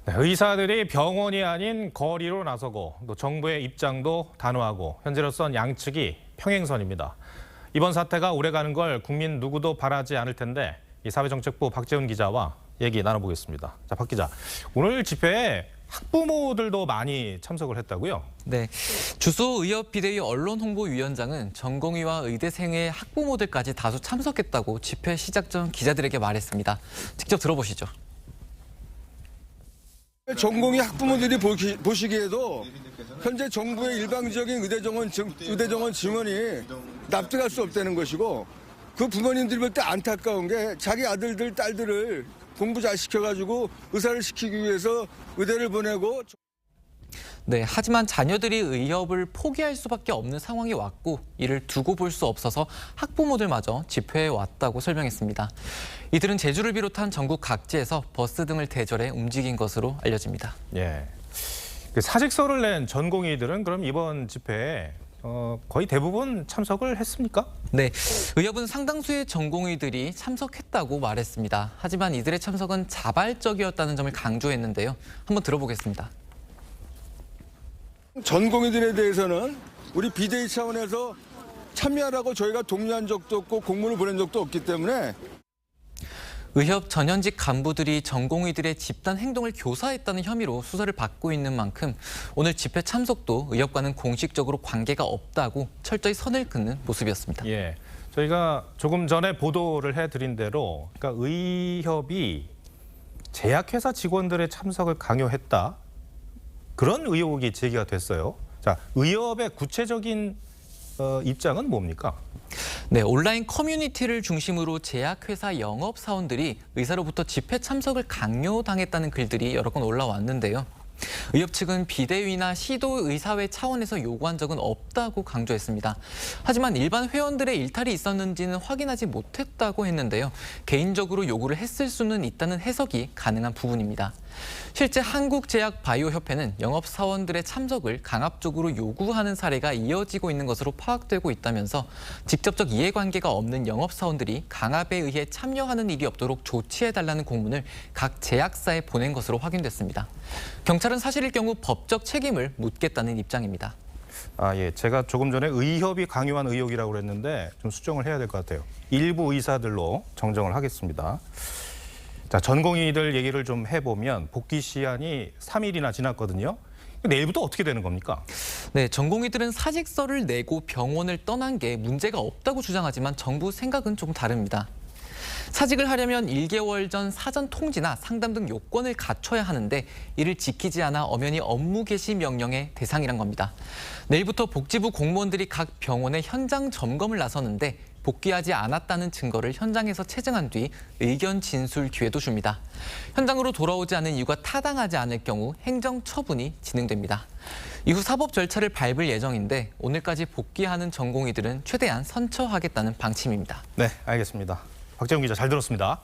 네, 의사들이 병원이 아닌 거리로 나서고 또 정부의 입장도 단호하고 현재로선 양측이 평행선입니다. 이번 사태가 오래가는 걸 국민 누구도 바라지 않을 텐데 이 사회정책부 박재훈 기자와 얘기 나눠보겠습니다. 자, 박 기자, 오늘 집회에 학부모들도 많이 참석을 했다고요? 네, 주소의협비대위 언론홍보위원장은 전공의와 의대생의 학부모들까지 다수 참석했다고 집회 시작 전 기자들에게 말했습니다. 직접 들어보시죠. 전공의 학부모들이 보시기에도 현재 정부의 일방적인 의대 정원 증원이 납득할 수 없다는 것이고, 그 부모님들이 볼 때 안타까운 게 자기 아들들, 딸들을 공부 잘 시켜가지고 의사를 시키기 위해서 의대를 보내고. 네, 하지만 자녀들이 의협을 포기할 수밖에 없는 상황이 왔고 이를 두고 볼 수 없어서 학부모들마저 집회에 왔다고 설명했습니다. 이들은 제주를 비롯한 전국 각지에서 버스 등을 대절해 움직인 것으로 알려집니다. 예, 사직서를 낸 전공의들은 그럼 이번 집회에 거의 대부분 참석을 했습니까? 네, 의협은 상당수의 전공의들이 참석했다고 말했습니다. 하지만 이들의 참석은 자발적이었다는 점을 강조했는데요. 한번 들어보겠습니다. 전공의들에 대해서는 우리 비대위 차원에서 참여하라고 저희가 독려한 적도 없고 공문을 보낸 적도 없기 때문에. 의협 전현직 간부들이 전공의들의 집단 행동을 교사했다는 혐의로 수사를 받고 있는 만큼 오늘 집회 참석도 의협과는 공식적으로 관계가 없다고 철저히 선을 긋는 모습이었습니다. 예, 저희가 조금 전에 보도를 해드린 대로 그러니까 의협이 제약회사 직원들의 참석을 강요했다. 그런 의혹이 제기가 됐어요. 자, 의협의 구체적인 입장은 뭡니까? 네, 온라인 커뮤니티를 중심으로 제약회사 영업사원들이 의사로부터 집회 참석을 강요당했다는 글들이 여러 건 올라왔는데요. 의협 측은 비대위나 시도의사회 차원에서 요구한 적은 없다고 강조했습니다. 하지만 일반 회원들의 일탈이 있었는지는 확인하지 못했다고 했는데요. 개인적으로 요구를 했을 수는 있다는 해석이 가능한 부분입니다. 실제 한국제약바이오협회는 영업사원들의 참석을 강압적으로 요구하는 사례가 이어지고 있는 것으로 파악되고 있다면서 직접적 이해관계가 없는 영업사원들이 강압에 의해 참여하는 일이 없도록 조치해달라는 공문을 각 제약사에 보낸 것으로 확인됐습니다. 경찰은 사실일 경우 법적 책임을 묻겠다는 입장입니다. 예, 제가 조금 전에 의협이 강요한 의혹이라고 그랬는데 좀 수정을 해야 될 것 같아요. 일부 의사들로 정정을 하겠습니다. 자, 전공의들 얘기를 좀 해보면 복귀 시한이 3일이나 지났거든요. 내일부터 어떻게 되는 겁니까? 네, 전공의들은 사직서를 내고 병원을 떠난 게 문제가 없다고 주장하지만 정부 생각은 조금 다릅니다. 사직을 하려면 1개월 전 사전 통지나 상담 등 요건을 갖춰야 하는데 이를 지키지 않아 엄연히 업무 개시 명령의 대상이란 겁니다. 내일부터 복지부 공무원들이 각 병원의 현장 점검을 나서는데 복귀하지 않았다는 증거를 현장에서 채증한 뒤 의견 진술 기회도 줍니다. 현장으로 돌아오지 않은 이유가 타당하지 않을 경우 행정 처분이 진행됩니다. 이후 사법 절차를 밟을 예정인데 오늘까지 복귀하는 전공의들은 최대한 선처하겠다는 방침입니다. 네, 알겠습니다. 박재훈 기자 잘 들었습니다.